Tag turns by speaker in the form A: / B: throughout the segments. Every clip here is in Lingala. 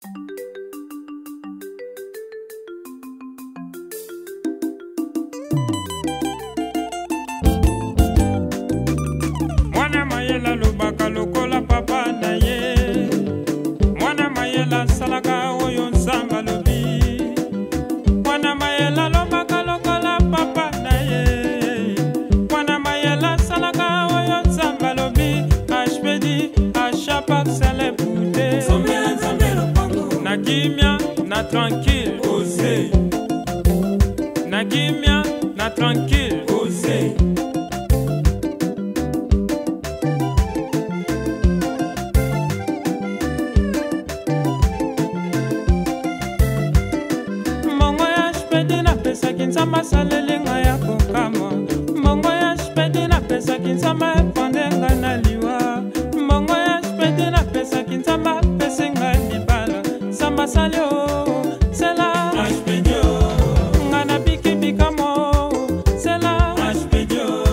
A: Mwana mayela lobaka lokola papa na ye. Mwana mayela salaka oyo nzamba lobi. Mwana mayela lobaka lokola papa na ye. Mwana mayela salaka oyo nzamba lobi. HPD achapak sele boude. Na kimia na tranquille osé. Na kimia na tranquille osé. Kinzama salelenga ya kokama mongo ya spedi na pesa kinzama epondenga na liwa mongo ya spedi na pesa kinzama pesenga libala samba salio sela aspedio ngana biki bikamo sela aspedio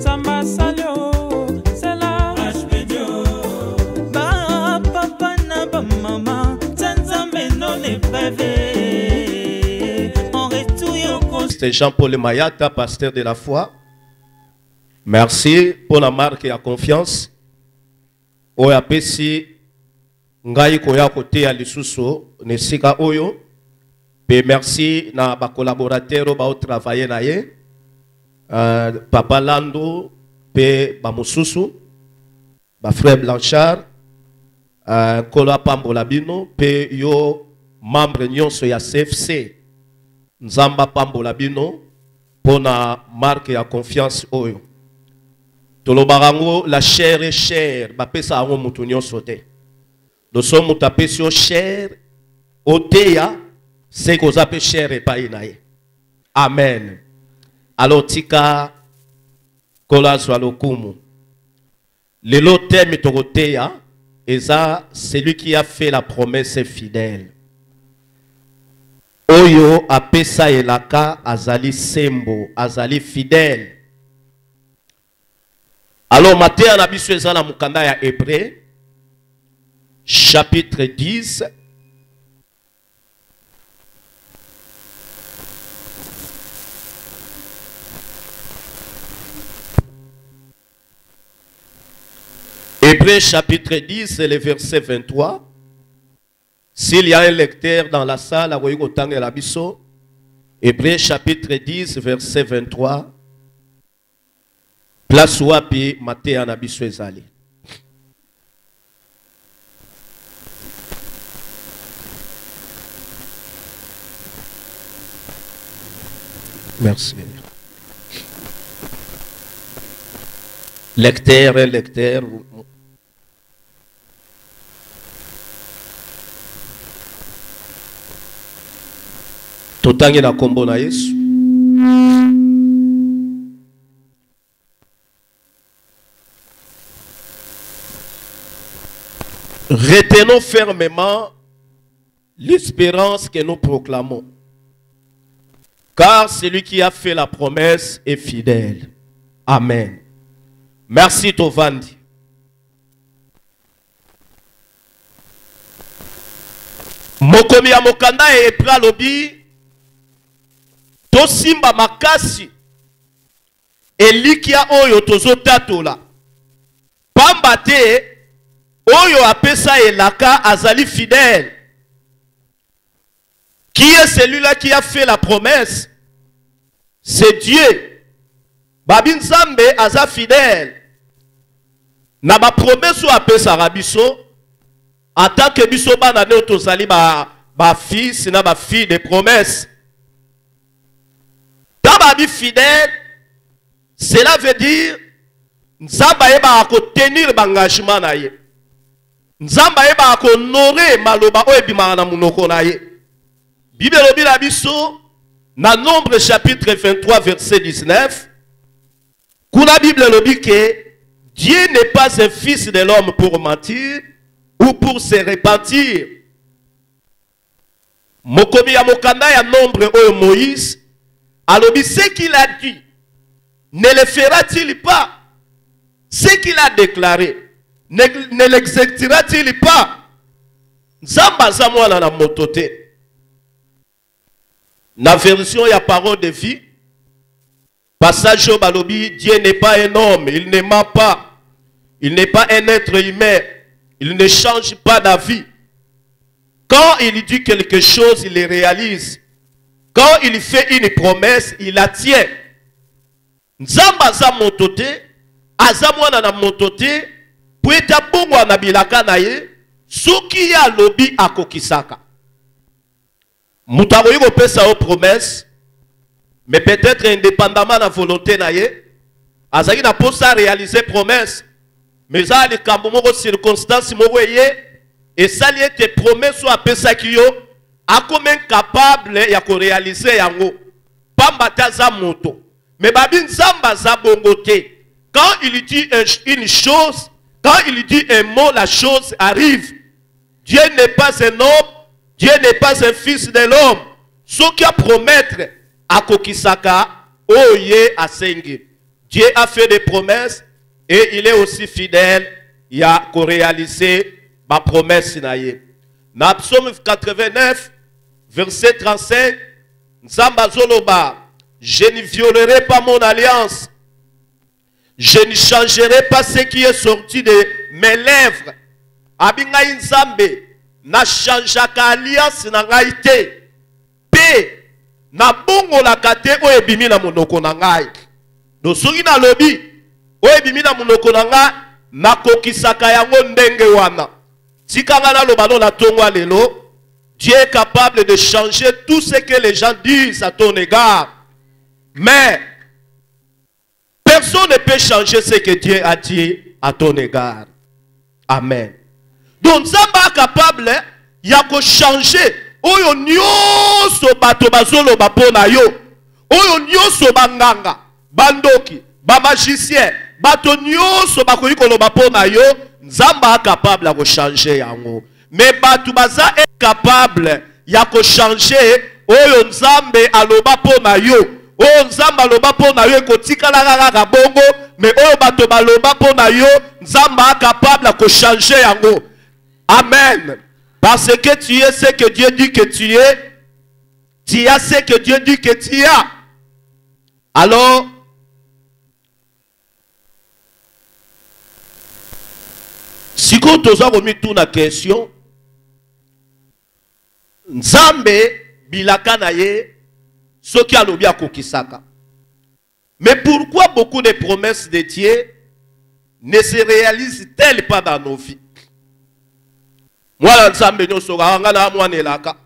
A: samba salio sela aspedio ba papa na ba mama tsanzambe non est prévé.
B: C'est Jean-Paul Mayata, pasteur de la foi. Merci pour la marque et la confiance. Oya pesi ngai koya kote ya lisusu nesika oyo. Pe merci na ba collaborateur ba o travailler na ye. Papa Lando pe ba mususu ba frère Blanchard Kola Pambola bino pe yo membre nyonso ya CFC. Nzamba pambola bino pona marque ya confiance oyo. Tolobarango la chair est chère, ba pesa ango mutu nyonso te. Doso mutu apesi yo chair oteya c'est ko zape chair epai na ye. Amen. Alors tika kola zwa lokumu. Lelo teme tokoteya eza celui qui a fait la promesse est fidèle. Oyo apesa elaka azali sembo, azali fidèle. Alors matin na biso ezala mukanda ya Hébreu chapitre 10 Hébreu chapitre 10 c'est le verset 23. S'il y a un lecteur dans la salle, à Hébreu chapitre 10, verset 23, place wapi Matthieu Anabiso ezali. Merci. Lecteur, lecteur. Totangi na kombo na Yesu. Retenons fermement l'espérance que nous proclamons. Car celui qui a fait la promesse est fidèle. Amen. Merci Tovandi. Mokomi ya mokanda e pralobi to simba makasi elikia oyo tozotatola pamba te oyo apesa elaka azali fidèle. Qui est celui-là qui a fait la promesse? C'est Dieu. Babin Zambe aza fidèle. Na ba promesse ou apesa rabiso en tant que biso bana ne tozali ba fils na ba fille de promesse. Tababi fidèle, cela veut dire Nzamba eba ako tenir l'engagement na ye. Nzamba eba ako honorer maloba o ebimana na munoko na ye. Bible lobi la biso na Nombre chapitre 23 verset 19. Kuna Bible lobi que Dieu n'est pas un fils de l'homme pour mentir ou pour se repentir. Mokomi ya mokanda ya Nombre oyo Moïse alobi ce qu'il a dit ne le fera-t-il pas? Ce qu'il a déclaré ne l'exécutera-t-il pas? Nzamba za mwana na moto te. Na version ya parole de vie, passage au balobi, Dieu n'est pas un homme, il ne ment pas. Il n'est pas un être humain, il ne change pas d'avis. Quand il dit quelque chose, il le réalise. Quand il fait une promesse, il la tient. Nzamba za moto te, aza mwana na moto te, po eta bongo na bilaka na ye, soki ya lobi akokisaka. Moutaroyi kopesa o promesse, mais peut-être indépendamment de la volonté na ye, azaki na posa réaliser promesse, mais ça les kambo circonstances moko ye, et ça li ete promesse ou apesa ki yo, a comme incapable ya ko réaliser yango. Pamba ta za moto. Mais babi nzamba za bongo te. Quand il dit une chose, quand il dit un mot, la chose arrive. Dieu n'est pas un homme, Dieu n'est pas un fils de l'homme. Ce qui a promettre à Kokisaka, oye a sengi. Dieu a fait des promesses et il est aussi fidèle. Il a réalisé ma promesse. Dans Psaume 89, verset 35, Nzamba Zoloba, je ne violerai pas mon alliance. Je ne changerai pas ce qui est sorti de mes lèvres. Abinga Nzambe, na changeaka alliance na ngai te. Pe, na bongo la kate o ebimi na monoko na ngai. Do soki na lobi, o ebimi na monoko na ngai, na kokisaka yango ndenge wana. Tikanga na lobano la tongwa lelo, Dieu est capable de changer tout ce que les gens disent à ton égard. Mais personne ne peut changer ce que Dieu a dit à ton égard. Amen. Donc, Zamba est capable de changer. Oyo nyoso bato bazolo bapona yo. Oyo nyoso banganga, bandoki, ba magicien, bato nyoso bakoyi koloba pona yo. Zamba est capable de changer yango. Mais bato baza est capable de changer. Oyo Nzambe aloba pona yo. Oyo Nzamba aloba pona yo kotikala kaka bongo. Mais oyo bato baloba pona yo, Nzamba est capable de changer yango. Amen. Parce que tu es ce que Dieu dit que tu es. Tu as ce que Dieu dit que tu as. Alors, si tu as remis toute la question, Nzambe bilaka na ye, ce qui a l'obia kokisaka. Mais pourquoi beaucoup de promesses de Dieu ne se réalisent-elles pas dans nos vies? Moi, Nzambe nyoso nga na mwana elaka.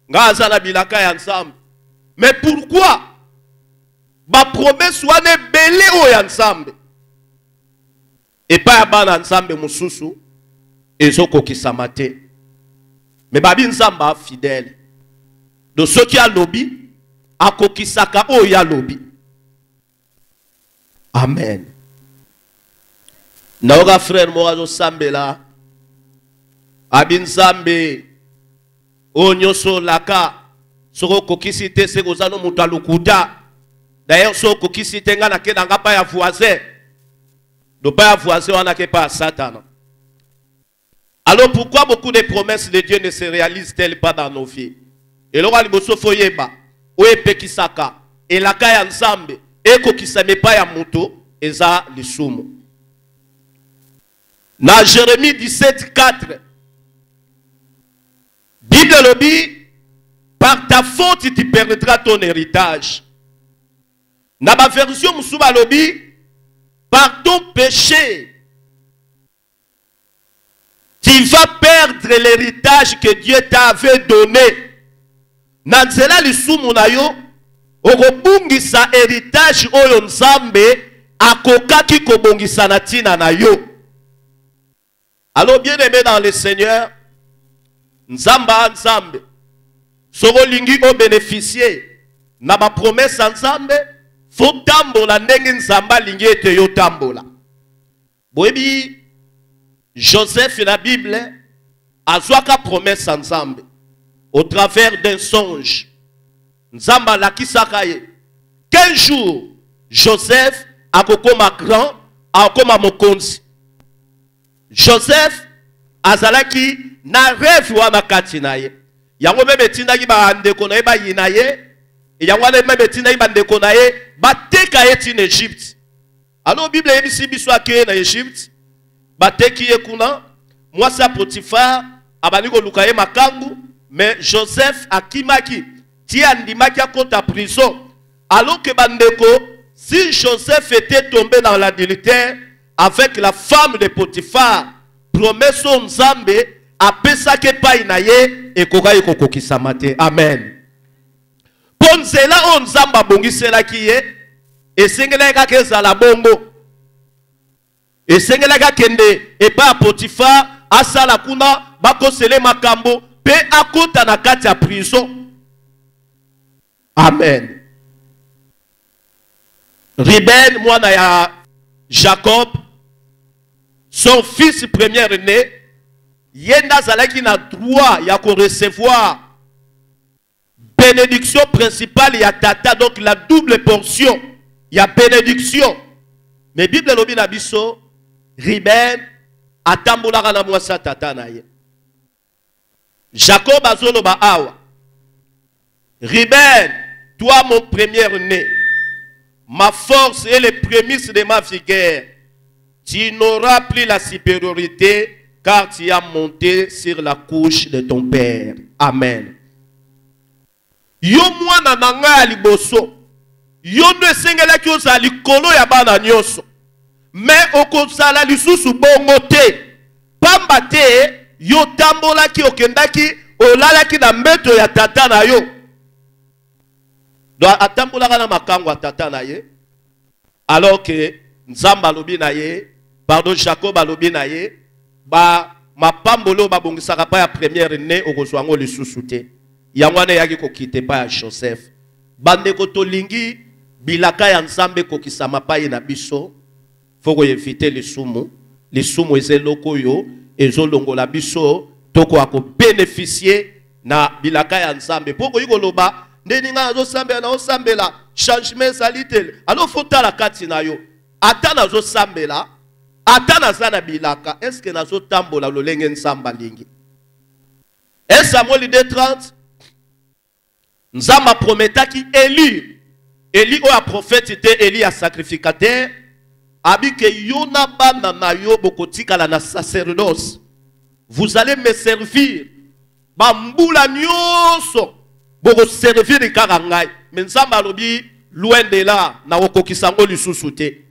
B: Nga azana bilaka ya Nzambe. Mais pourquoi ba promesse wana belé o ya Nzambe? Et pas bana Nzambe mususu ezoko kisamate. Mais babi Nzamba fidèle. De ceux qui a lobby akokisaka o ya lobby. Amen. Naoga frère Morazo Sambela Abin Zambe Onyoso Laka Soko kokisite se gozano mutalukuta. D'ailleurs so kokisite nga na kena nga pa ya voisin. Do pas ya voisin wana ke pa Satan. Alors pourquoi beaucoup de promesses de Dieu ne se réalisent-elles pas dans nos vies? Et l'ora liboso foyeba oye pekisaka et la kaya Nzambe eko kisame pa ya moto eza lisumu. Na Jérémie 17:4 Bible lobby, par ta faute tu perdras ton héritage. Na ma version Moussouba lobby, par ton péché tu vas perdre l'héritage que Dieu t'avait donné. Nanzela lisumu na yo okobungisa héritage oyo Nzambe akokaki kobongisa na tina na yo. Alors bien aimé dans le Seigneur, Nzamba Nzambe soko lingi o bénéficier na ba promesse Nzambe fo tambola ndenge Nzamba lingi ete yo tambola. Boyebi Joseph na Bible azwaka promesse Nzambe au travers d'un songe. Nzamba lakisaka ye. Quel jour Joseph akokoma grand akoma mokonzi. Joseph azalaki na rêve wana kati na ye. Yango meme tindaki ba ndeko na ye ba yina ye. Yango wana meme tindaki ba ndeko na ye ba teka ye tin Egypte. Alors Bible yebisi biso akeye na Egypte. Ba teki ye kuna. Mwasi ya Potifar abani koluka ye makangu. Mais Joseph akimaki ti andimaki akota prison. Alors que bandeko, si Joseph était tombé dans l'adultère avec la femme de Potifar, promesse au Nzambe apesake pa inaye ekoka ekokokisa mate. Amen. Ponzela o Nzamba bongisela kiye esengela kake zala bongo. Esengela kende epa Potifar asala kuna bakosele makambo pe akota na kati ya prison. Amen. Ruben, mwana ya Jacob, son fils premier-né, yenda zalaki na droit ya ko recevoir bénédiction principale ya tata, donc la double portion ya bénédiction. Mais Bible lobi na biso, Ruben atambolaka na mwasa tata na ye. Jacob azoloba awa. Ruben, toi mon premier-né, ma force et les prémices de ma vigueur, tu n'auras plus la supériorité car tu as monté sur la couche de ton père. Amen. Yo mwana nanga liboso, yo ne sengela ki oza likolo ya bana nyoso, mais okozala lisusu bongo te, pamba te yo tambola ki okendaki olala ki na mbeto ya tata na yo. Donc atambola na makango tata na ye, alors que Nzamba lobi na ye, pardon Jacob alobi na ye, ba mapambolo ba bongisaka pa ya première né okozwango lisusu te. Yangwane yaki kokite pa ya Joseph. Bande kotolingi bilaka ya Nzambe kokisama pa ye na biso, foko yevite lisumu ezeloko yo ezolongola biso toko ako bénéficier na bilaka ya Nzambe. Poko yikoloba Neninga azo sambela na osambela changement salitel. Alors faut la kati na yo. Ata na zo sambela, ata na zana bilaka. Est-ce que na zo tambola lolenge nsamba lingi? Et Samuel 2:30, Nzamba prometa ki Eli o a prophète était Eli a sacrificateur. Abi ke yona bana na yo bokotika la na sacerdoce. Vous allez me servir. Bambula nyoso. Boko servir de karangai. Mais Nzamba lobi loin de là na okokisango lisusu te.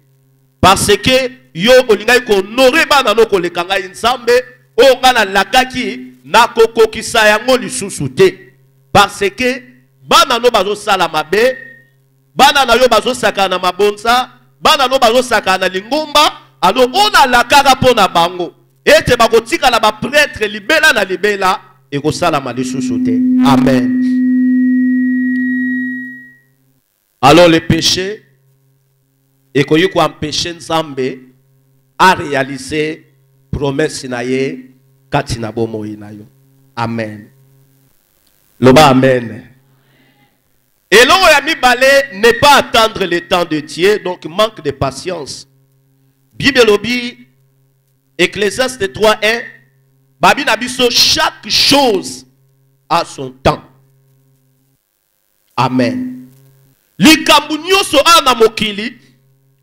B: Parce que yo olingai ko honorer bana no ko lekangai Nzambe o ngana lakaki na kokokisa yango lisusu te. Parce que bana no bazo sala mabe, bana na yo bazo saka na mabonza, bana no bazo saka na lingomba, alors on a la kaka pona bango. Ete bakotika la ba prêtre libela na libela e ko sala ma lisusu te. Amen. Alors le péché et qu'on y empêcher Nzambe à réaliser promesse naye katina bomo inayo. Amen. Loba amen. Et l'on a mis balai n'est pas attendre le temps de Dieu, donc manque de patience. Bible lobi Ecclésiaste 3:1, babi nabiso chaque chose a son temps. Amen. Likambu nyoso ana mokili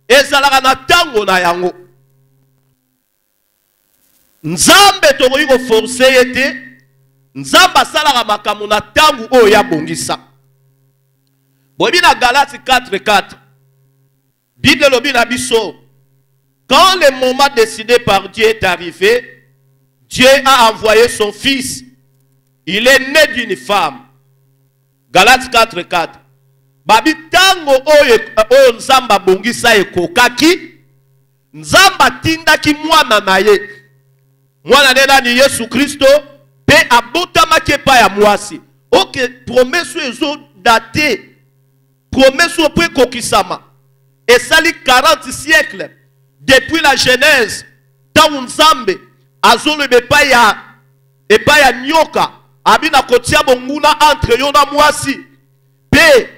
B: ezalaka na tango na yango. Nzambe tokoki ko forcer yete, Nzamba salaka makambo na tango oyo ya bongisa. Bobi na Galates 4:4. Bible lobi na biso, quand le moment décidé par Dieu est arrivé, Dieu a envoyé son fils. Il est né d'une femme. Galates 4:4. Babi tango oyo Nzamba bongisa ekokaki, Nzamba tindaki mwana na ye. Mwana nena ni Yesu Kristo pe abotamaki epai ya mwasi. Ok, promesse ezo daté. Promesse au point kokisama. Et ça lit 40 siècles depuis la Genèse. Tant Nzambe azolo epai ya nyoka abina kotia bonguna entre yo na mwasi. Pe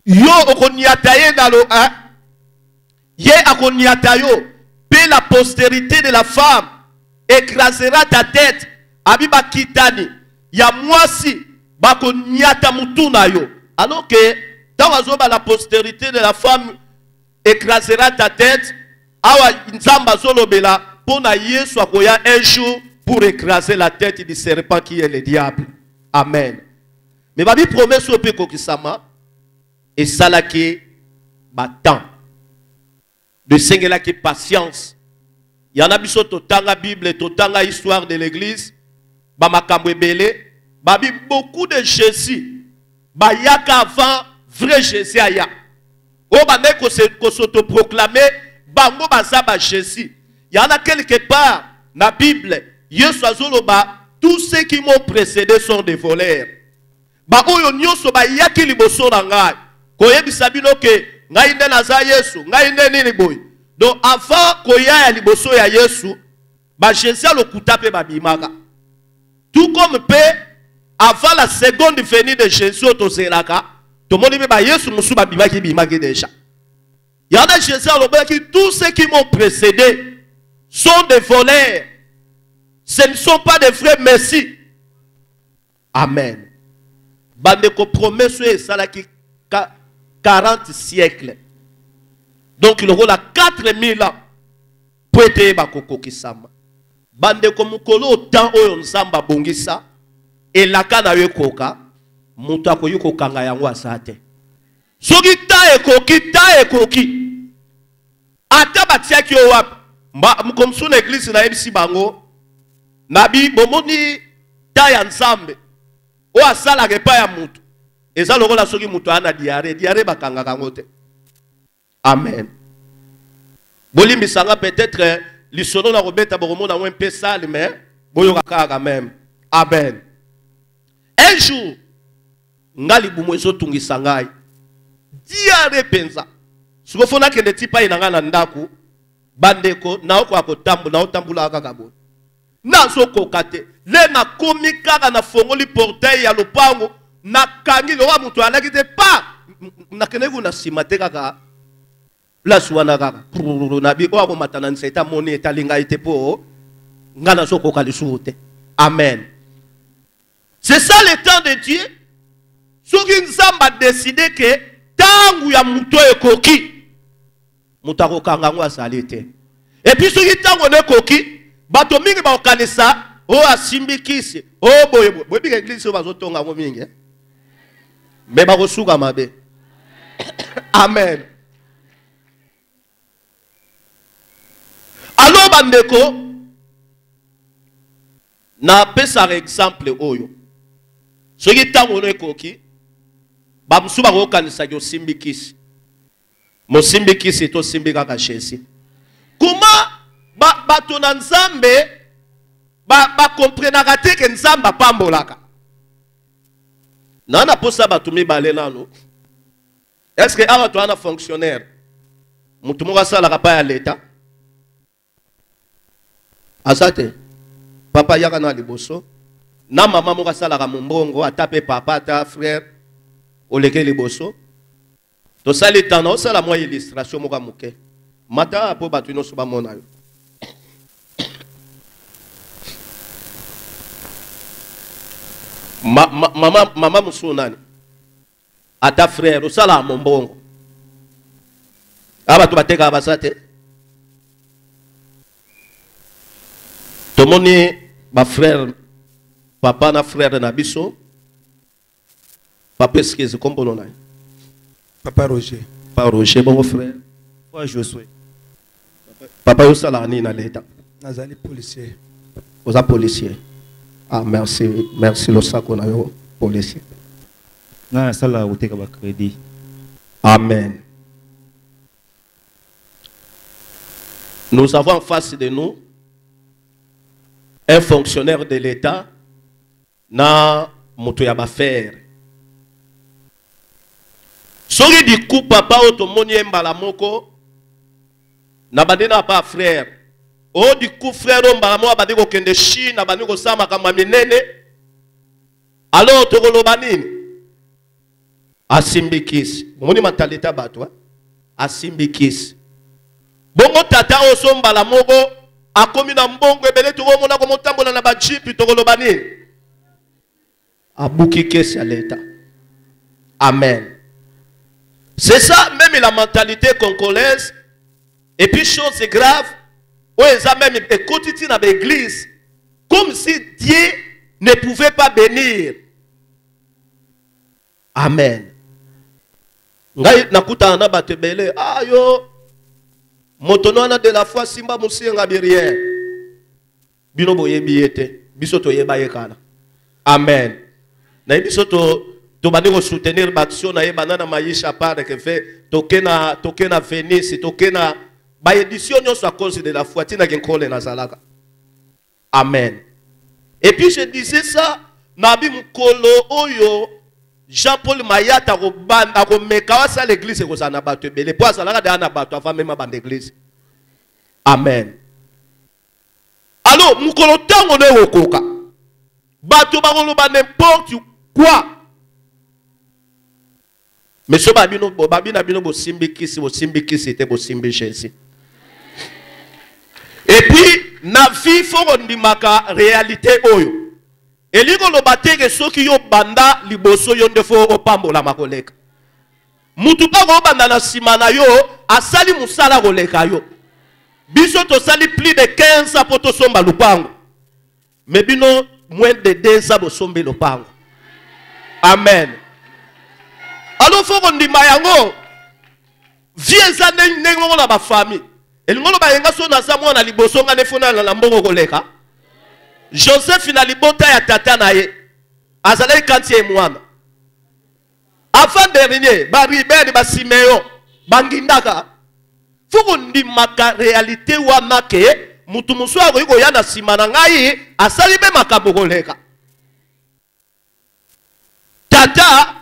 B: yo okoniataye na lo a ye akoniatayo pe la postérité de la femme écrasera ta tête. Abiba kitani. Ya mwasi. Bako nyata mutuna yo. Alors que, dans la postérité de la femme écrasera ta tête. Awa nzamba zolobela. Pona Yesu akoya un jour pour écraser la tête du serpent qui est le diable. Amen. Mais babi promesse au peko kisama. Et ça là qui battant. De sengela qui patience. Il y en a biso totanga Bible, totanga histoire de l'église. Ba makambo ebele. Babi beaucoup de Jésus. Ba yaka avant vrai Jésus aya. O ba ne ko s'auto-proclamer bango bazaba Jésus. Il y en a quelque part dans la Bible. Yesu azoloba tous ceux qui m'ont précédé sont des voleurs. Ba oyo nyoso ba yaki liboso na ngai. Koyebisa bino ke ngai nde naza Yesu, ngai nde nini boy. Donc avant koya ya liboso ya Yesu, ba Jésus lokuta pe ba bimaka. Tout comme pe avant la seconde venue de Jésus otozelaka, to moni pe ba Yesu musu ba bimaki déjà. Il y en a Jésus qui tous ceux qui m'ont précédé sont des voleurs. Ce ne sont pas des vrais messies. Amen. Bande ko promesse et ça là qui 40 siècles. Donc il aura 4000 ans pour être bakoko kisama. Bande ko mukolo temps oyo nzamba bongisa et la kana yekoka mutu akoyuko kanga yango asate. Soki ta ekoki ata batiaki yo wapi mkomsu na église na MC bango nabi bomoni ta ya nzambe o asala repa ya mutu eza lokola soki mutu ana diarrhée bakanga kango te. Amen. Bolimbisanga peut-être lisono na robeta boromona un peu sale mais boyoka kaka même. Amen. Un jour ngali bumwezo tungisa ngai diarrhée penza sukofona kende tipa inanga na ndaku bandeko na oko akotambola na otambula kaka bo nazo kokate le na komi kaka na fongoli portail ya lopango na kangi lo wa mutu alaki te pa na keneku na simate kaka la suwana kaka na bi ko matana nseta moni etalinga ite po ngana zo kokalisute. Amen. C'est ça le temps de Dieu. Soki nzamba décidé que tangu ya muto ekoki mutako kanga ngwa salite. Et puis soki tangu ne koki bato mingi ba okanisa o asimbikisi o boye boye bi église bazo tonga ngo mingi me ba kosuka mabe. Amen. Alors bandeko na pesa exemple oyo soki tangu ne koki ba musuba ko kanisa yo simbikisi mo simbikisi to simbika ka Jésus. Kuma bato na nzambe ba comprenaka te ke nzamba pambolaka na posa bato mibale nano. Est-ce que awa to ana fonctionnaire mutu moko asalaka pa ya leta asate papa yaka na liboso na mama moko asalaka mombongo atape papa ata frère oleke liboso to sali tana osala mwa illustration moka muke mata po batu ino suba mona yo. Mama musu nani ata frère osala mombongo aba to bateka basate tomoni ba frère papa na frère na biso papa excuse kombono nani
C: Papa Roger.
B: Papa Roger, bon frère.
C: Papa Josué.
B: Papa Yosala ni na leta.
C: Nazali policier.
B: Oza policier. Ah merci, merci le sac on a yo policier.
C: Na sala uteka ba crédit.
B: Amen. Nous avons en face de nous un fonctionnaire de l'État na moto ya bafaire. Soki di coup papa otomoni mbala moko na badena pa frère o di coup frère mbala moko badiko kende Chine bandi ko sama kama minene alors tokoloba nini asimbikisi moni mentalite bato asimbikisi bongo tata oso mbala moko akomi na mbongo ebele tokomona komotambola na bajipi tokoloba nini abuki kesi ya leta. Amen. C'est ça même la mentalité congolaise. Et puis chose grave, on a même écouté dans l'église comme si Dieu ne pouvait pas bénir. Amen. Ngai nakuta na batebele ayo motonona de la foi simba musinga birien. Bino boyebi ete biso to yeba yekana. Amen. Na biso to bandi ko soutenir l'action na yeba na maisha pare que fait tokena Venise tokena ba édition nyonso à cause de la foi tina kenkole na zalaka. Amen. Et puis je disais ça nabi mukolo oyo Jean-Paul Mayata a komeka sa l'église ko sana bato belé po azalaka de na bato avant même bande église. Amen. Alors mukolo tango ne okoka bato bakoloba n'importe quoi. Mais ce babino babina bino bo simbikisi te bo simbi Jésus. Et puis na vie faut ndimaka réalité oyo. Eliko lo bateke soki yo banda liboso yo ndefo opambola makoleka. Mutu pa ko banda na simana yo asali musala koleka yo. Biso to sali plus de 15 ans pour to somba lupango. Mais bino moins de 2 ans bo sombe lupango. Amen. Alors faut qu'on dise mayango vieux années nengo na ba famille. Elingolo ba yenga so na zamwa na liboso nga nefona na mbongo koleka. Joseph na libota ya tata na ye. Azalai kantie mwana. Avant dernier, ba Ribert ba Siméon, bangindaka. Faut qu'on dise maka réalité wana ke mutu musu ako ya na simana ngai asali be makambo koleka. Tata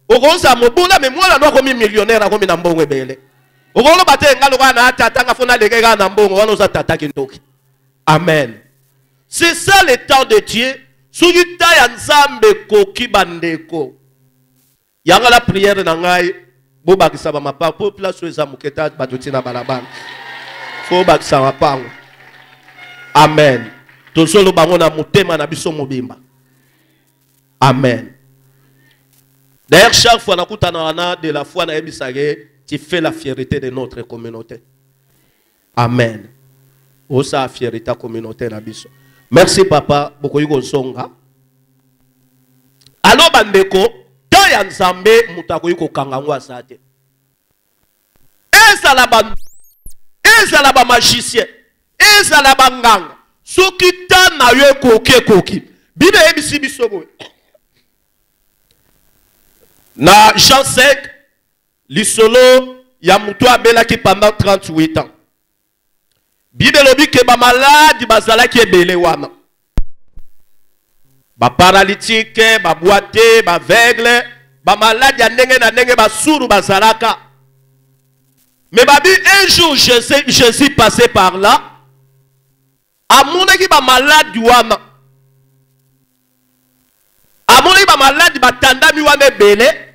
B: okoza mobula me mwana no komi millionnaire akomi na mbongo ebele. Okolo bate ngalo kana tata ngafuna lekeka na mbongo wana za tata kintoki. Amen. C'est ça le temps de Dieu. Soki ta ya nzambe koki bandeko. Yanga la prière na ngai bo bakisa ba mapa po place eza muketa batoti na balabala. Fo bakisa mapango. Amen. Tozolo bango na mutema na biso mobimba. Amen. D'ailleurs, chaque fois que de la foi, tu fais la fierté de notre communauté. Amen. Osa fierté communauté na biso. Merci papa, beaucoup yuko songa. Alo bandeko, to ya nzambe mutako yuko kangangwa sate. Eza la ba magicien, eza la ba nganga. Soki ta na yo koki. Bibe ebisi biso boy. Na Jean 5, l'isolo ya mutu abelaki pendant 38 ans. Bible lobi ke ba malade bazalaki ebele wana. Ba paralytique, ba boité, ba aveugle, ba malade ya ndenge na ndenge ba suru bazalaka. Mais babi un jour Jésus passait par là. Amonaki ba malade wana. Amonaki ba malade batandami wana ebele.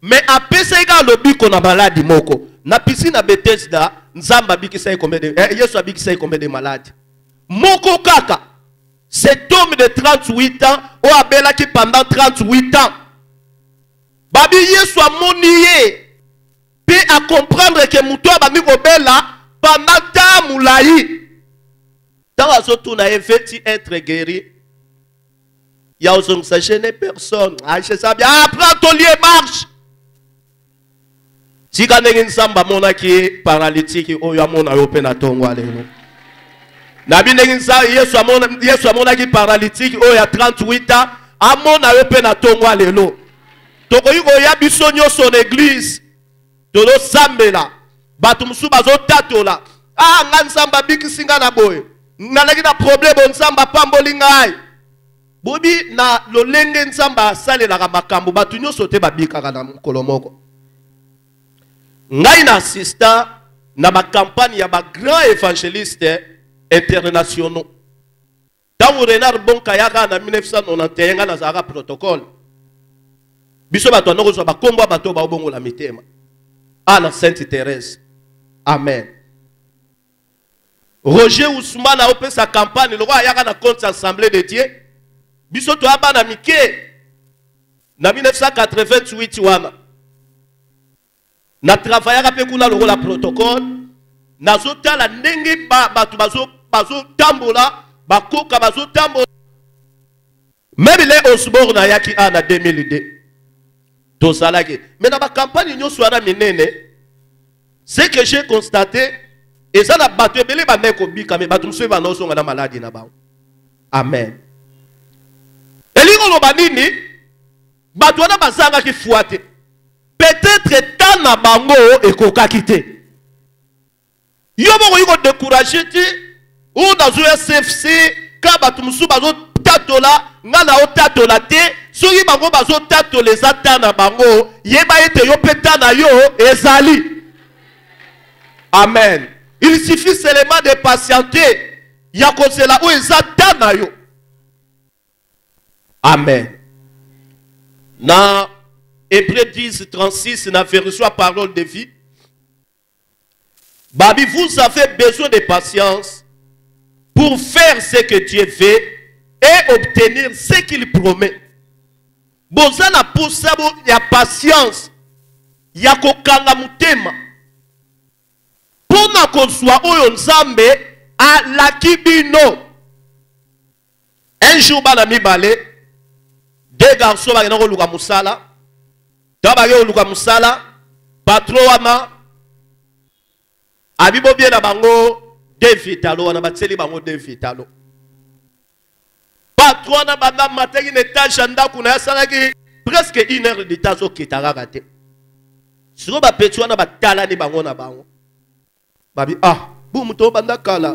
B: Mais après ça, il y a le but qu'on a malade moko. Na piscine à Bethesda, Nzamba bikisa combien de Yesu bikisa combien de malades. Moko kaka. Cet homme de 38 ans, ou abela qui pendant 38 ans. Babi Yesu a monié. Puis à comprendre que moutoua bami kobela pendant ta moulaï. Dans la zone où fait être guéri. Il y a aussi ça gêne personne. Ah, je sais bien. Prends ton lieu marche. Si quand on samba mona qui paralytique oyo amona yo pe na tongo alelo. Na bi nenginsa Yesu amona qui paralytique oyo ya 38 ans amona yo pe na tongo alelo. Toko yuko ya biso nyoso na église. Tolo sambela. Batu musu bazo tatola. Ah nga nsamba bikisinga na boye. Nalaki na problème nsamba pamboli ngai. Bobi na lolenge nsamba salela ka makambo batu nyoso te babika na mukolo moko. Ngai na assistant na ma campagne ya ba grand évangéliste internationaux. Dans Renard Bonkayaka na 1991 na zara protocole. Biso bato no ko ba kombo bato ba obongo la mitema. Ah na Sainte Thérèse. Amen. Roger Ousmane a opé sa campagne, le roi a compte l'Assemblée de Dieu. Bisoto Abana Mike, en 1988, na travaillé avec le rôle la protocole, na zota la nenge bazo tambola, bakoka bazo tambola. Même les Osborne a yaki en 2002. Tout ça là. Mais dans la campagne, nous sommes minene. Ce que j'ai constaté, et ça n'a pas été belé kobika mais batum se bana osonga na maladie na ba. Amen. Elingo lo banini bato na bazanga ki fuate. Peut-être tant na bango e kokakite. Yo mo ko décourager ti ou dans USFC ka batum su bazo tatola ngana o tatola te soki bango bazo tatola eza ta na bango yeba ete yo peta na yo ezali. Amen. Il suffit seulement de patienter. Yakosela ou ezata yo. Amen. Dans Hébreux 10, 36, na version parole de vie. Babi, vous avez besoin de patience pour faire ce que Dieu veut et obtenir ce qu'il promet. Bozana pour ça, il y a patience. Il y a kokanga mutema. Pona konsoa oyo nzambe a lakibino. Un jour bana mibale, deux garçons bagena ko luka musala. Tabage luka musala, patron wana abibo bien na bango David alo wana batseli bango David alo. Patron na banda mateki netage ndaku na yasalaki presque 1 heure de temps au kitara te. Siko ba petwa na batala ni bango na bango. Babi ah boum to banda kala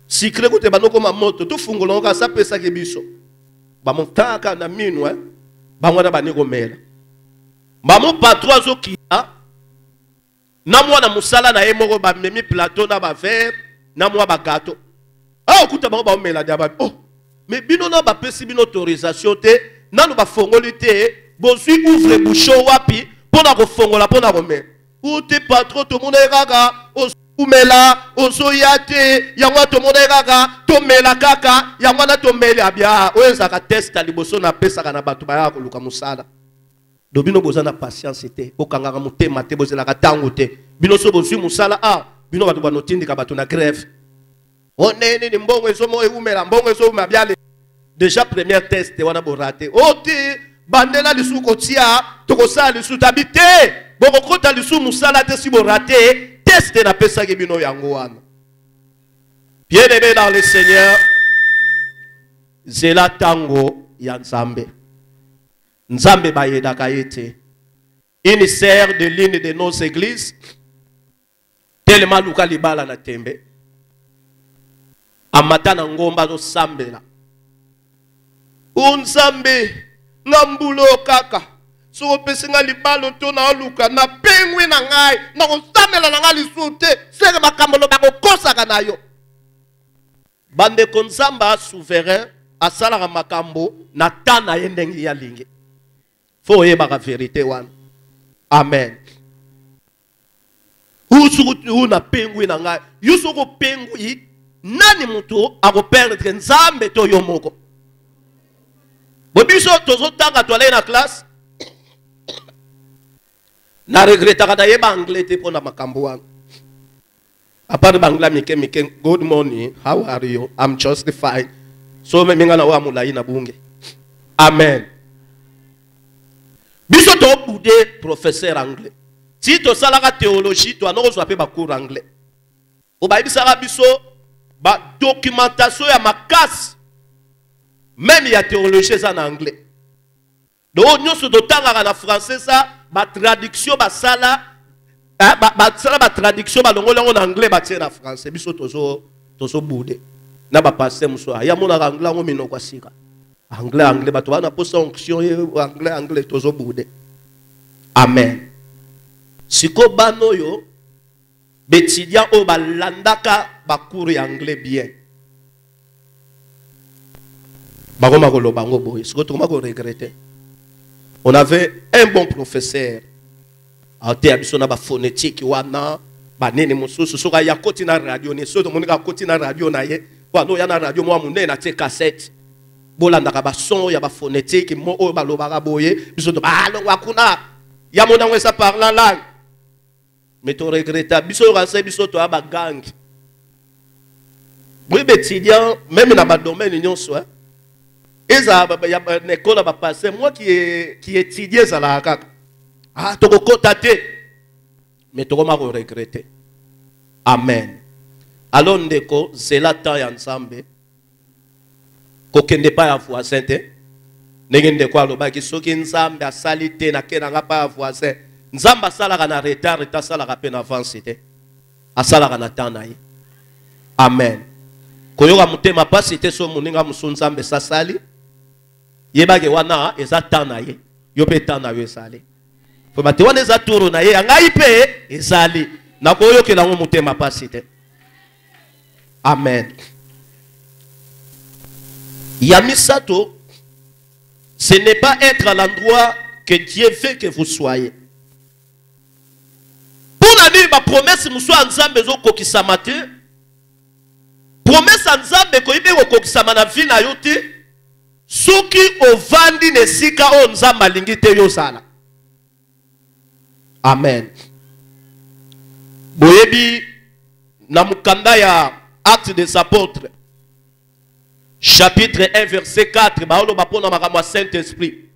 B: sikre kote banoko ma moto to fungola ka sa pesa ke biso ba montaka na minu ba ngwana ba ni komela ba mo patron zo kia na mwana musala na ye moko ba memi plateau na ba verre na mwa ba gâteau ah okuta bango ba omela dia ba oh mais bino na ba pesi bino autorisation te nanu ba fongoli te bozui ouvre bouchon wapi pona ko fongola pona ko mela ou te patron to mona kaka umela osoyate yangwa to mona kaka to mela kaka yangwa na to mela bia oyenza ka test liboso na pesa kana batu ba ya ko luka musala do bino bozana patience te okanga mutema te bozela ka tango te bino so bozui musala ah bino batu ba notindi ka batu na grève onene ni mbongo eso mo umela mbongo eso mabiale déjà premier test wana bo raté oti bandela lisu kotia to ko sala lisu tabité boko kota lisu musala te si bo raté test na pesa ke bino yango wana. Bien-aimé dans le Seigneur, zela tango ya nzambe. Nzambe bayeda kayete. Une sœur de l'une de nos églises tellement luka libala na tembe. Amata na ngomba zo sambela. Unzambe ngambulo kaka. So pesinga libalo to na luka na pengwi na ngai na kosamela na ngai lisute seke makambolo bakokosa kana yo. Bande konzamba souverain asala makambo na tana yendengi ya lingi. Fo yeba ka vérité wana. Amen. Usu na pengwi na ngai. Yusu ko pengwi nani mutu ako perdre nzambe to yomoko. Bobiso tozo tanga to na classe. Na regretta kada yeba anglais te pona makambo wangu. Apart bangla mike good morning, how are you? I'm just fine. So me minga na wa mulai na bunge. Amen. Biso to bude professeur anglais. Si to salaka théologie to anoko so ape ba cours anglais. O ba ibisaka biso ba documentation ya makasi. Même ya théologie ça en anglais. Donc nyonso to tanga na français ça ba traduction ba sala ba sala ba traduction ba longola en anglais ba tiena français biso tozo bude na ba passer muso ya mona anglais ngo mino kwa sika anglais ba to na posa onction anglais tozo bude. Amen. Siko bano yo betidia o ba landaka ba cours anglais bien ba goma ko lo bango boy siko to ma ko regretter. On avait un bon professeur. On a phonétique, banene mosusu soka ya koti na radio ne soto monika koti na radio na ye kwando ya na radio mwa munene na te cassette bolanda ba son ya ba phonétique mo o ba lobaka boye biso to ba longwa kuna ya mona ngwesa parla langue mais to regretta biso ranse biso to aba gang oui étudiant même dans ba domaine nyonso hein eza ya école ba passer moi qui étudier ça la kaka ah to ko kotate mais to ko ma regretter amen alors ndeko c'est la temps ya ensemble kokende pa ya voisin te nengende kwa lobaki soki nzambe asali te na kena nga pa ya voisin nzambe asalaka na retard ta asalaka pe na avance te asalaka na temps na ye amen koyoka mutema pasi te so moninga musu nzambe sasali yebake wana eza temps na ye yo pe temps na yo esali fo mate wana eza turu na ye ngai pe ezali na koyokela ngo mutema pasi te amen. Yamisato, ce n'est pas être à l'endroit que Dieu veut que vous soyez. Pour la nuit, ma promesse, nous sommes ensemble, nous sommes promesse ensemble, nous sommes ensemble, nous sommes ensemble, soki ovandi nesika o nzamba lingite yosala. Amen. Boyebi, na mukanda ya Actes des Apôtres. Chapitre 1, verset 4. Baolo bapona makamwa Saint-Esprit.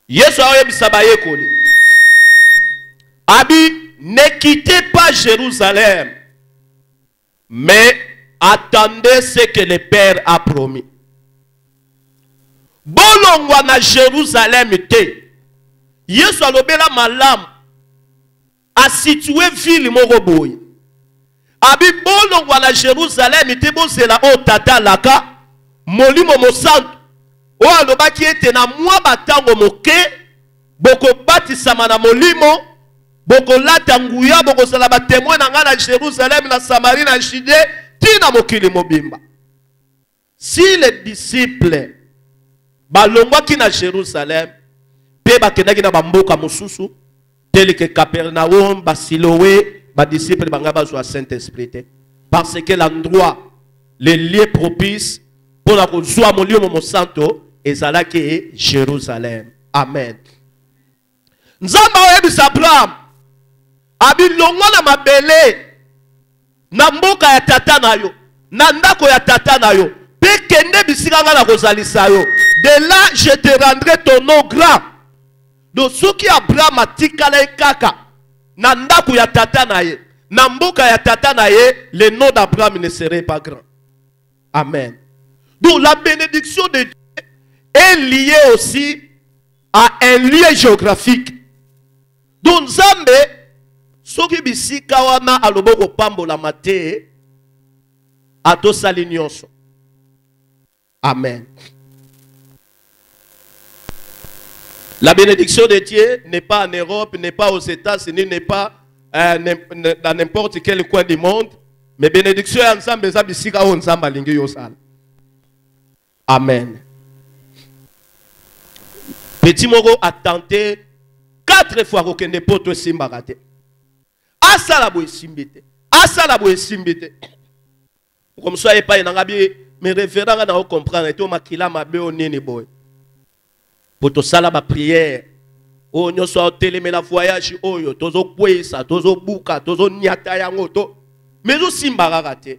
B: Yesu aoye bisabaye koli. Abi, ne quittez pas Jérusalem, mais attendez ce que le Père a promis. Bolongwa na Jérusalem te. Yesu alobela malam a situé ville moroboye. Abi bolongwa na Jérusalem te bozela o tata laka molimo mosantu o alobaki ete na mwa batango moke boko batisama na molimo boko lata nguya boko sala ba témoin na nga na Jérusalem na Samarie na Judée tina mokili mobimba. Si les disciples balongwaki na Jérusalem pe bakendaki na bamboka mosusu tel que Capernaum, Basiloé, ba disciples bangaba zo Saint-Esprit parce que l'endroit les lieux propices pour la kozwa molimo mosanto ezalaki Jérusalem. Amen. Nzamba oyebisa Abraham abi longwa na mabele na mboka ya tata na yo na ndako ya tata na yo pe kende bisika na kozalisa yo de là je te rendrai ton nom grand. Donc soki Abraham atikala kaka na ndako ya tata na ye na mboka ya tata na ye, le nom d'Abraham ne serait pas grand. Amen. Donc la bénédiction de Dieu est liée aussi à un lieu géographique. Donc Nzambe soki bisika wana aloboko pambola mate ato sali nyonso. Amen. La bénédiction de Dieu n'est pas en Europe, n'est pas aux États-Unis, n'est pas dans n'importe quel coin du monde. Mais bénédiction est ensemble, amen. Petit Moro a tenté 4 fois qu'on ne peut pas simbarate. Asalabo simbite. Asalabo simbite. Comme ça, il n'y a pas mais référent à comprendre. Et tout makila mabe o nene boy. Pour tout ça, la prière. Oh, nous sommes télémé la voyage. Oh, tozo kwesa, tozo buka, tozo nyata yangoto. Mais aussi mbaragate.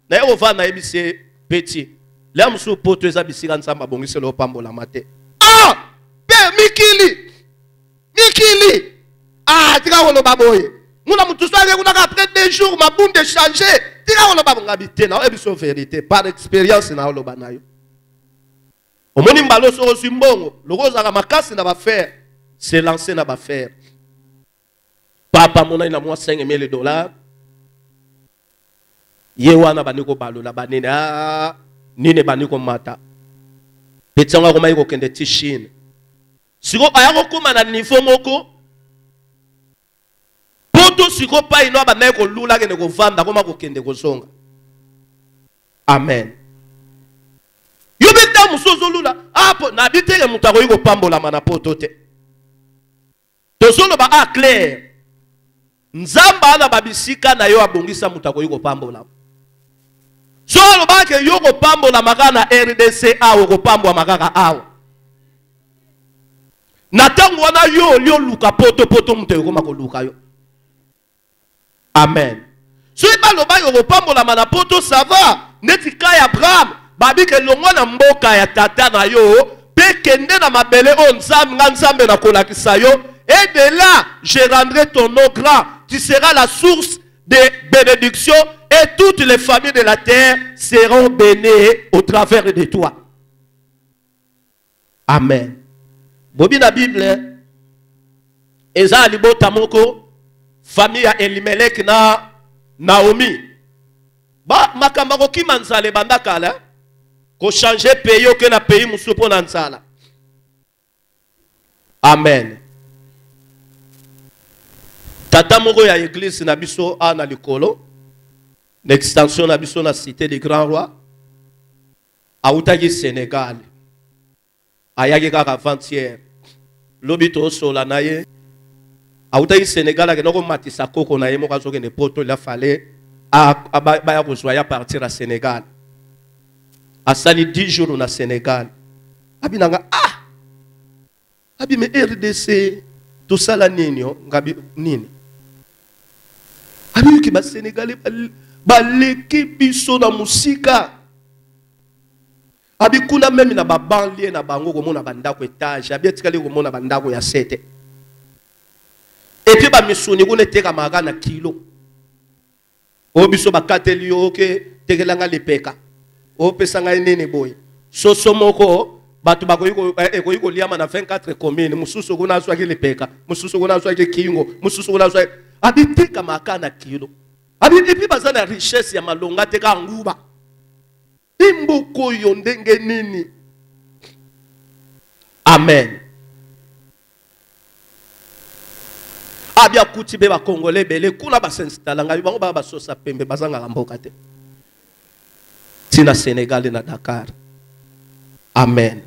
B: Na yo va na ebise petit. Là msou poto eza bisika nsamba bongise lo pambola mate. Ah! Pe mikili. Mikili. Ah, tika wolo baboye. Muna mutu soare kuna après 2 jours ma boum de changer. Tika wolo babonga bité na ebiso vérité par expérience na wolo banayo. Omoni mbalo so simbongo, lokoza ka makasi na ba faire, c'est lancer na ba faire. Papa mona ina moi $5,000. Ye wana baniko balo la banene ah nine baniko mata. Petanga koma yiko kende tishine. Siko ayako kuma na niveau moko. Poto siko pa ino banako ko lula kende ko vanda koma ko kende ko songa. Amen. Yobeta musozolula apo na bitele mutako yiko pambola mana poto te. Tozolo ba clair. nzamba na babisika na yo abongisa mutako yiko pambola. So alobake yoko pambola makana RDC awo ko pambola makaka awo. Na tango wana yo luka poto muteko koma ko luka yo. Amen. So baloba yo ko pambola mana poto ça va. Neti kaya Abraham babike longo na mboka ya tata na yo pe kende na mabele o nzambe na kolakisa yo. Et de là, je rendrai ton nom grand. Tu seras la source de bénédiction et toutes les familles de la terre seront bénies au travers de toi. Amen. Bobi na Bible, Eza alibo tamoko, famille ya Elimelech na Naomi. Ba makambako ki manzale bandakala, ko changer pays au na pays musupo na nzala. Amen. Tata moko ya église na biso na likolo, l'extension na biso na cité des grands rois, autaki Sénégal. Ayaki kaka avant-hier. Lobito sola na ye. Autaki Sénégal a kenoko matisa koko na ye moko azoke ne poto il a fallu baya kozwaya partir à Sénégal. Asali 10 jours na Sénégal. Abinanga abi me RDC tout ça la nini ngabi nini. Abi ki ba Sénégalais baleki biso na musika. Abi kuna même na ba banlieue na bango ko mona bandako étage, abi etikali ko mona bandako ya 7. Et puis ba misuni ko neteka maga na kilo. O biso ba kateli yo ke tekelanga lepeka. O pesanga nini boy. Soso moko batu bakoyiko liama na 24 communes, mususu ko na swaki lepeka, mususu ko na swaki kingo, mususu ko na swaki abi teka maga na kilo. Abi et puis bazana richesse ya malonga teka nguba. Imboko yondenge nini. Amen. Abia kuti be ba Congolais bele kuna ba s'installer nga bango ba sosa pembe bazanga mboka te. Tina Sénégal na Dakar. Amen.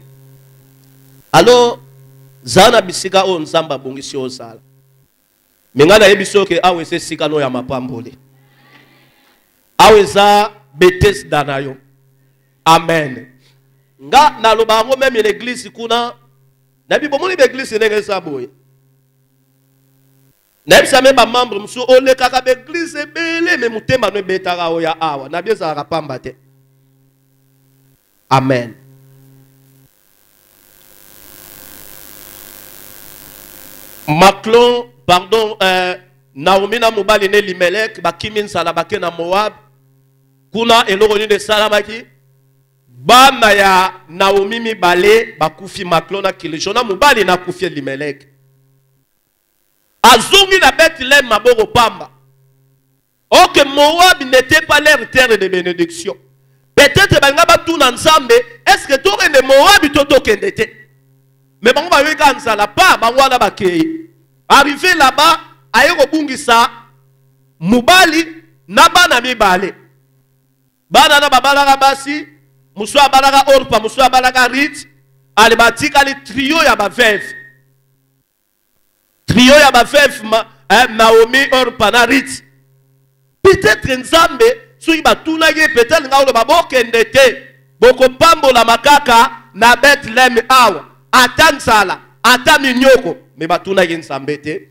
B: Alors zana bisika o nzamba bongisi o sala. Mengana yebiso ke awe se sikano ya mapambole. Awe za betes danayo. Amen. Nga na lobango même l'église kuna na bi bomoni l'église nenge saboye. Na bisa me ba membre musu ole kaka be église bele me mutema no betaka o ya awa na bieza rapamba te. Amen. Maclon pardon Naomi na mobali ne Elimelech bakimin sala bake na Moab kuna eloko ni de salamaki bana ya Naomi mibale bakufi Maclon na kilishona mobali na kufi Elimelech azungi na Bethlehem maboko pamba. Ok, Moab n'était pas leur terre de bénédiction. Peut-être banga batuna nzambe est-ce que toi ne Moab toto kendete. Mais bango ba weka nzala pa bango na bakei. Arrivé là-bas ayeko bungisa mobali na bana mibale. Bana na babala basi muswa balaka Orpa muswa balaka Rit alibatika li trio ya ba veuve. Trio ya ba veuve Naomi Orpa na Rit. Peut-être nzambe soki batuna ye peut-être ngaulo babokende te boko pambola makaka na Bethlehem awa ata nzala ata minyoko me batuna ye nzambe te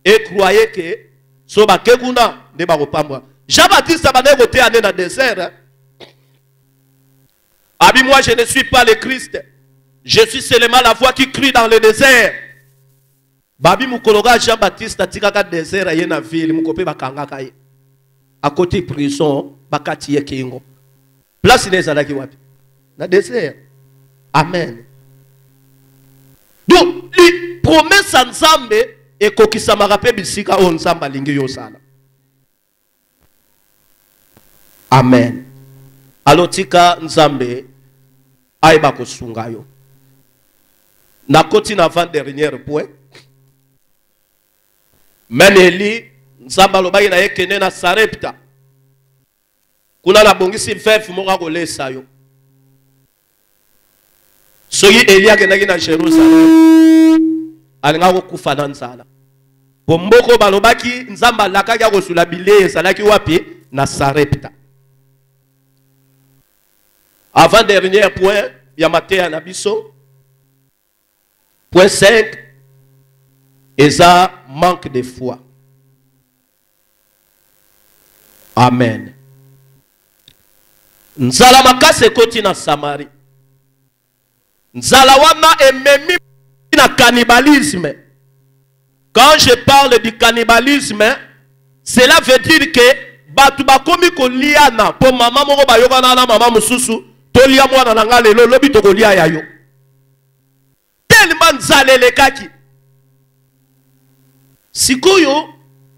B: et croyez que so bakekuna nde bakopambola. Jean-Baptiste abane kote ane na désert. Abi moi je ne suis pas le Christ. Je suis seulement la voix qui crie dans le désert. Babi mukologa Jean-Baptiste atikaka désert ye na ville mukope bakangaka ye. À côté prison bakati ye kingo. Place nezalaki wapi? Na désert. Amen. Donc les promesses nzambe ekokisama rape bisika o nzamba lingi yo sala. Amen. Alotika nzambe aiba kosunga yo. Na koti na avant dernier point. Même Eli nzamba lobaki na yekene na Sarepta. Kuna na bongisi veuve moka kolesa yo. Soki Eli akendaki na Jérusalem alinga kokufa na nzala. Pomboko balobaki nzamba lakaki ya kosula bile salaki wapi na Sarepta. Avant dernier point ya matin na biso. Point 5. Eza manque de foi. Amen. Nzala makase koti na Samari. Nzala wana ememi na cannibalisme. Quand je parle du cannibalisme, cela veut dire que batu bakomi koliana po mama moko bayokana na mama mususu tolia mwana na nga lelo lobi to kolia yayo. Tellement nzala lekaki. Sikoyo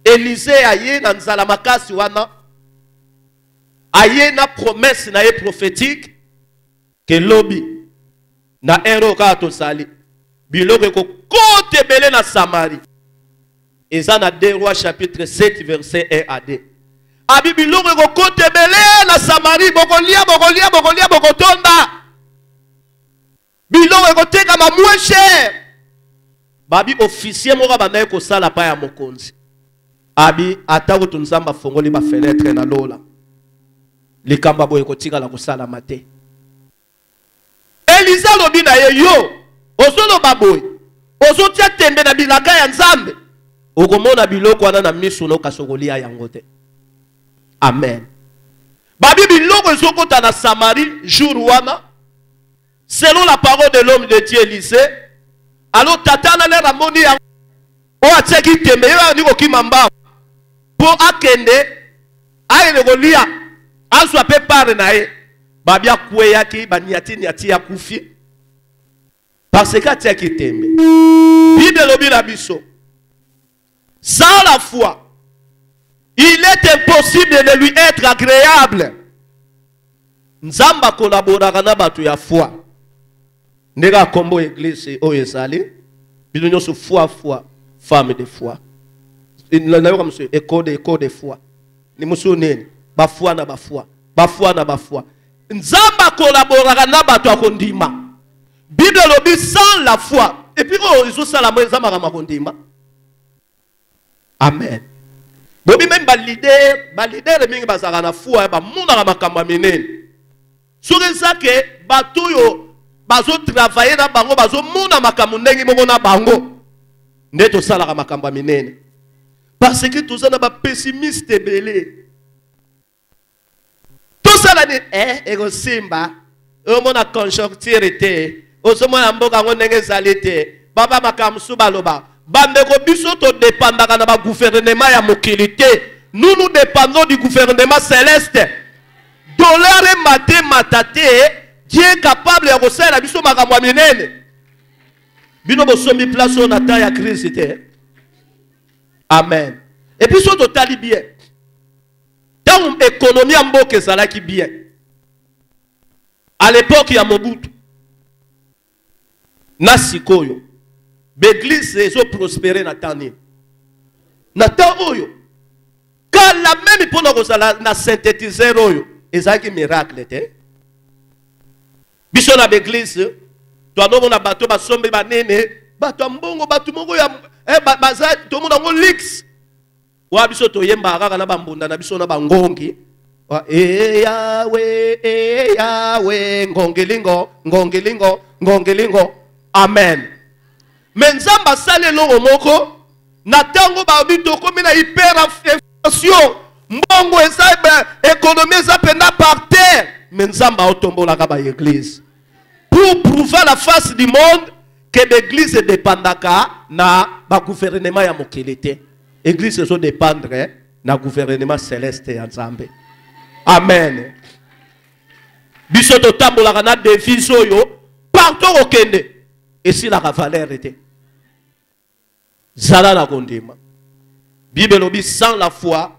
B: Élisée aye na nzala makasi wana aye na promesse na ye prophétique que lobi na ero ka to sali biloko ko kote belé na Samarie. Et ça dans 2 Rois chapitre 7 verset 1 à 2. Abi biloko ko kote belé na Samarie bokolia bokotonda. Biloko ko teka ma moins cher. Babi officier moko banaye ko sala pa ya mokonzi. Abi atako tunzamba fongoli ba fenêtre na lola. Likamba boye ko tika la ko sala mate. Elisa lobi na ye yo osolo baboy ozo tia tembe na bilaka ya nzambe okomona biloko wana na miso no kasokolia yango te. Amen. Babi biloko ezokota na Samarie jour wana selon la parole de l'homme de Dieu Élisée. Alors tatana le ramoni ya o ateki tembe yo ni ko kimamba po akende aile kolia aso ape pare na ye babia kweyaki baniatini atia kufi parce que ateki tembe Bible lobi la biso sans la foi il est impossible de lui être agréable. Nzamba collaborera na batu ya foi. Nega kombo église o ezali bilonyo so foi femme de foi. Na yo comme ça école de foi. Ni musu nene ba foi na ba foi. Nzamba collaborera na batu akondima. Bible lobi sans la foi. Et puis oh iso sala mo nzamba ka makondima. Amen. Bobi même ba leader mingi bazaka na foi ba muna ka makamba minene. Soki ça que batu yo bazo travailler na bango bazo muna makambo ndenge moko na bango ndeto sala ka makamba minene parce que tout ça na ba pessimiste belé tout ça là ego simba o mona conjoncture te o so mona mboka ngo ndenge zalite baba makamsu baloba bande ko biso to dépendaka na ba gouvernement ya mokilité. Nous dépendons du gouvernement céleste. Dollar et maté matate Dieu est capable de faire la mission makambo minene. Bino bosomi place on ata ya crise te. Amen. Et puis so totali bien. Dans l'économie en mboke salaki bien. À l'époque ya Mobutu. Na sikoyo. L'église est prospérée na tani. Na ta oyo. Quand la même pour na synthétiser oyo, ezaki miracle te. Biso na l'église, toi non na bato ba sombe ba nene, bato mbongo bato moko ya baza to mona ngo lix. Wa biso to yemba kaka na bambunda na biso na bangongi. Wa Yahweh ngongelingo. Amen. Menzamba sale longo moko na tango ba bito komi na hyperinflation. Mbongo eza économie eza penda par terre. Menzamba otombola ka ba église. Pour prouver la face du monde que l'église dépendaka na ba gouvernement ya mokilité. Église so dépendre na gouvernement céleste ya Nzambe. Amen. Biso to tambola na devise oyo partout okende. Et si la valeur était Zala na kondima. Bible nous dit sans la foi,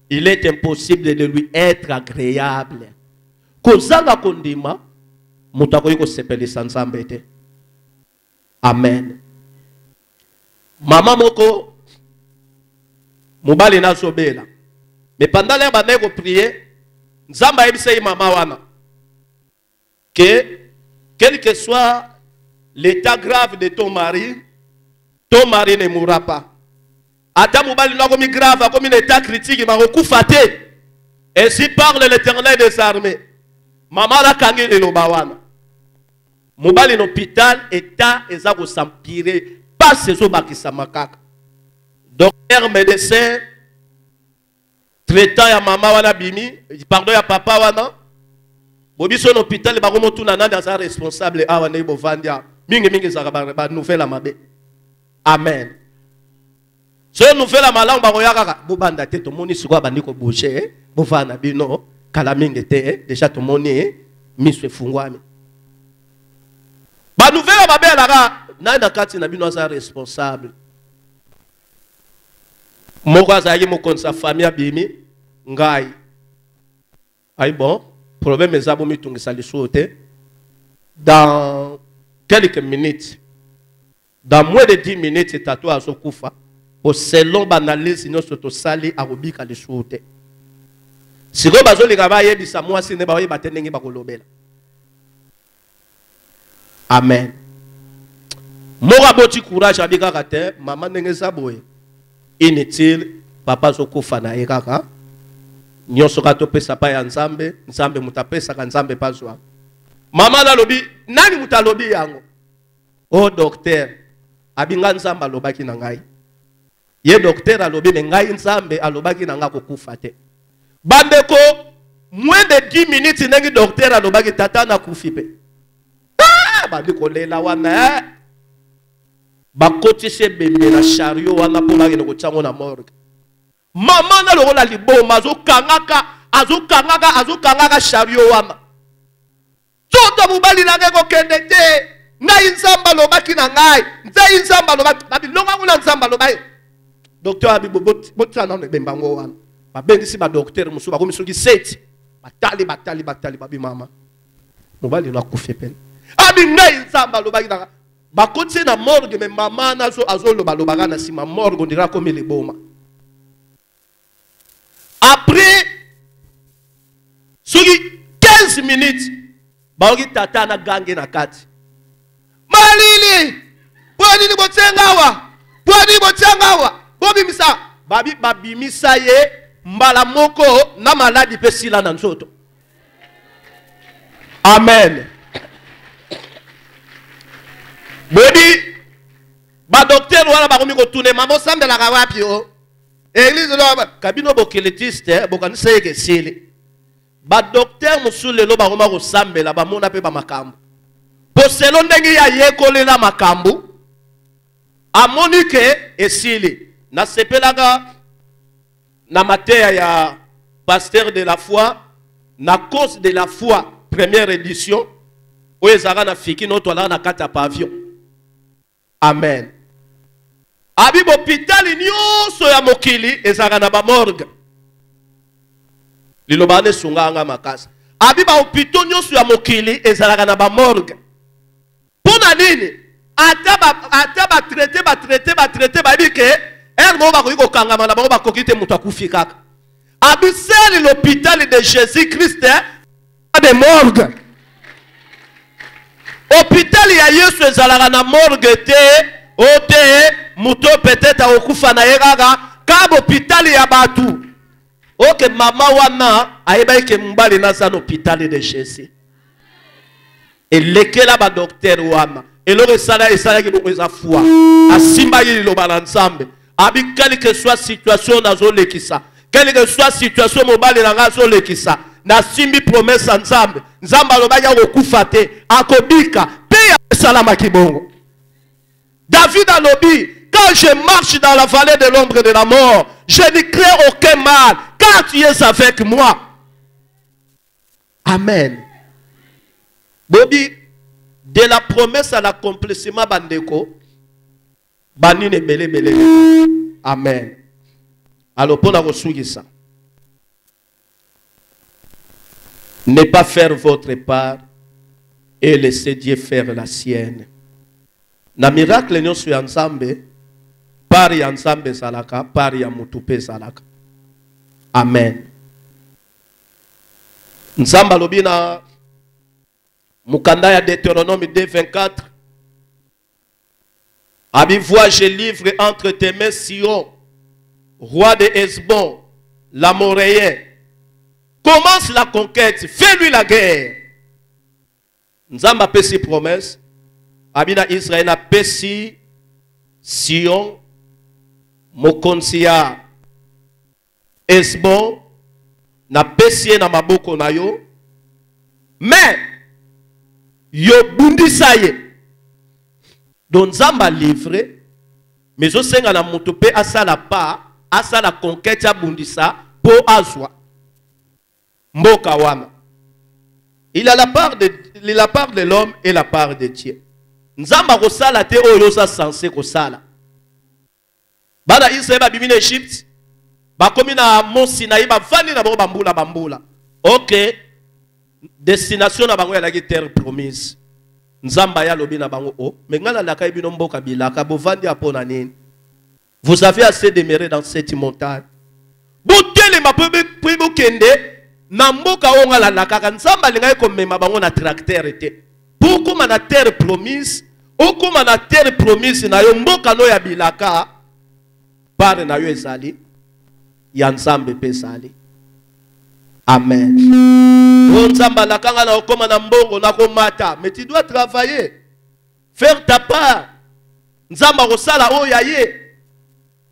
B: il est impossible de lui être agréable. Kozanga kondima, mutakoyi ko sepeli sanzambe te. Amen. Mama moko mobali na sobela. Mais pendant les bande ko prier, nzamba ebisei mama wana. Que quel que soit l'état grave de ton mari ne mourra pas. Ata mobali na komi grave, comme un état critique, ma rokufa te. Ainsi parle l'Éternel des armées. Maman la kangi le lobawana. Mobali en hôpital, état ezako s'empirer. Pas ces obakisa makaka. Docteur, médecin, traitant ya maman wana bimi, pardon ya papa wana. Bobi son hôpital, ba komo tuna na dans responsable awana ibo vandia. Mingi zaka ba nouvelle amabe. Amen. So nouvelle amalang ba koyaka bo banda te to moni siko bandi ko boucher, bo vana bino kala mingi te déjà to moni miswe fungwami. Ba nouvelle amabe na kati na bino za responsable. Moko azali moko sa famille abimi ngai. Aïe bon, problème ezabo mitungisa lisote. Dans quelques minutes, dans moins de 10 minutes, tatou azo kufa. Au selon banalise nous soto sali arobika lisote. Si go bazo li kaba yebisa mwasi ne ba yeba tenenge ba kolobela. Amen. Mora boti courage abika kate, maman ndenge saboye. Inutile, papa zokufa na ekaka. Nyoso kato pesa pa ya nzambe, nzambe mutapesa ka nzambe pazwa. Mama na lobi, nani mutalobi yango? Oh docteur, abinga nzamba lobaki na ngai. Ye docteur alobi me ngai nzambe alobaki na nga kokufa te. Bandeko, moins de 10 minutes nengi docteur alobaki tata na kufi pe. Ah, bandeko lela wana bakoti se bembe na chariot wana po bakende kotyango na morgue. Mama na lokola liboma azokangaka chariot wana. Toto mobali na ngeko kende te. Ngai nzamba lobaki na ngai. Nzai nzamba lobaki. Babilonga kuna nzamba lobaki. Docteur abi botana na bembango wana. Babengisi ba docteur musu bakomi soki 7. Batali babi mama. Mobali na kufe pen. Abi ngai nzamba lobaki na bakoti na morgue me mama na azoloba lobaka na sima morgue ndira komi liboma. Après soki 15 minutes baoki tata na gange na kati. Malili pwani botsengawa bobi misa babi misa ye mbala moko na maladi pesila na nzoto. Amen. Bodi ba docteur wana ba komi ko tourner mamo sambela ka wapi o église lo kabino bokeletiste bokanisa yeke sele ba docteur musule lo ba koma ko sambela ba mona pe ba makambo poselo ndenge ya yekolela makambo amonike esili na sepelaka na mateya ya pasteur de la foi na cause de la foi première édition oezaka na fiki no to na kata pavillon. Amen. Abi hôpital nyonso ya mokili ezaka na ba morgue. Lilobane sunganga makasa. Abi ba hôpital nyonso ya mokili ezaka na ba morgue. Pona nini? Ata ba traiter ba bike ermo ba ko kangama na ba kokite mutu akufi kaka. Abi c'est l'hôpital de Jésus-Christ de morgue. Hôpital ya Yesu ezalaka na morgue te, ote muto peut-être okufa na yekaka ka hôpital ya batu. Ok mama wana ayeba ke mbali na sa hôpital de Jésus. Elekela ba docteur wana. Eloko sala ki boko za foi. Asimba yi lo balansambe. Abi quelle que soit situation na zo lekisa. Quelle que soit situation mobali na nga zo lekisa. Na simbi promesse nzambe. Nzamba lobaki akokufa te, akobika pe ya salama kibongo. David a lobi, quand je marche dans la vallée de l'ombre de la mort, je ne crains aucun mal, car tu es avec moi. Amen. Bobi, de la promesse à l'accomplissement bandeko, banine bele. Amen. Alors pour la ça. Ne pas faire votre part et laisser Dieu faire la sienne. Na miracle nyo su ensemble, par ya ensemble salaka, par ya mutupe salaka. Amen. Nzamba lobina mukanda ya Deutéronome 2:24. Abi vois je livre entre tes mains Sion roi de Hesbon, l'Amoréen, commence la conquête, fais-lui la guerre. Nzamba pesi promesse, Abina Israël a pesi Sion, Mokonsia, Hesbon, na pesi na maboko na yo, mais yo bundisa ye. Donc Nzamba livré, mais au senga na motope asala pa, asala conquête ya bundisa po azwa. Mboka wana. Il a la part de l'homme et la part de Dieu. Nzamba kosala te oyo sa censé kosala. Bana Israël babimi na Egypte, bakomi na Mont Sinaï bavandi na bango bambula. OK. Destination na bango ya la terre promise. Nzamba ya lobi na bango o, mais ngala la kai bino mboka bilaka bovandi apona nini. Vous avez assez demeuré dans cette montagne. Botele ma peu kende. Namboka onga la nakaka nzamba linga komema bango na tracteur ete. Pourquoi na terre promise? Okoma na terre promise na yo mboka no ya bilaka pare na yo ezali ya nzambe pe sali. Amen. Nzamba la kanga na okoma na mbongo na komata, mais tu dois travailler. Faire ta part. Nzamba kosala o ya ye.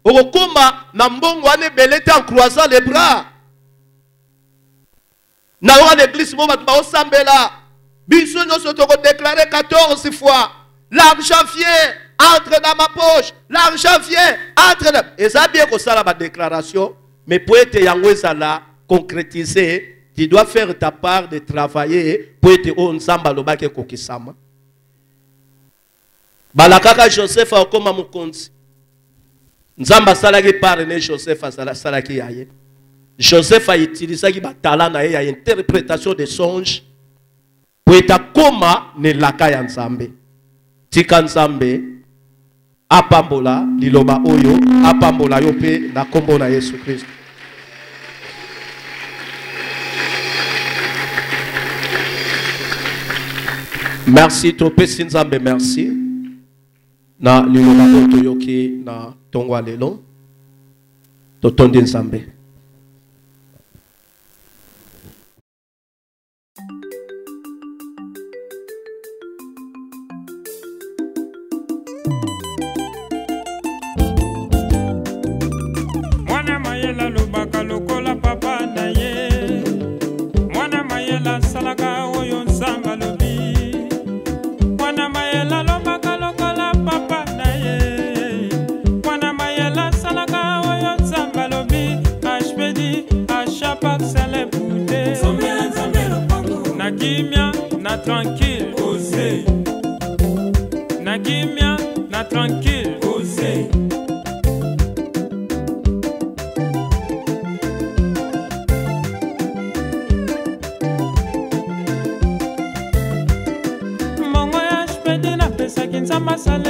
B: Okoma na mbongo ane belete en croisant les bras. Dans l'église, nous avons déclaré 14 fois. L'argent vient, entre dans ma poche. L'argent vient, entre dans... Et ça bien que ça la déclaration. Mais pour être là, concrétisé, tu dois faire ta part de travailler pour être au Nzamba Lobake Kokisama. Balakaka Joseph a comme mon compte. Nzamba Salaki parle Joseph a Salaki Yaye. Joseph a utilisé qui talent na ya interprétation des songes pour être comme ne laka ya nzambe. Tika nzambe apambola liloba oyo apambola yo pe na kombo na Yesu Christ. Merci trop nzambe merci. Na liloba oyo yoki na tongwa lelo. Totondi nzambe.
A: Tranquille, osez. Nagimia, na tranquille, osez. Mongo ya shpedi na pesa kinsa masale.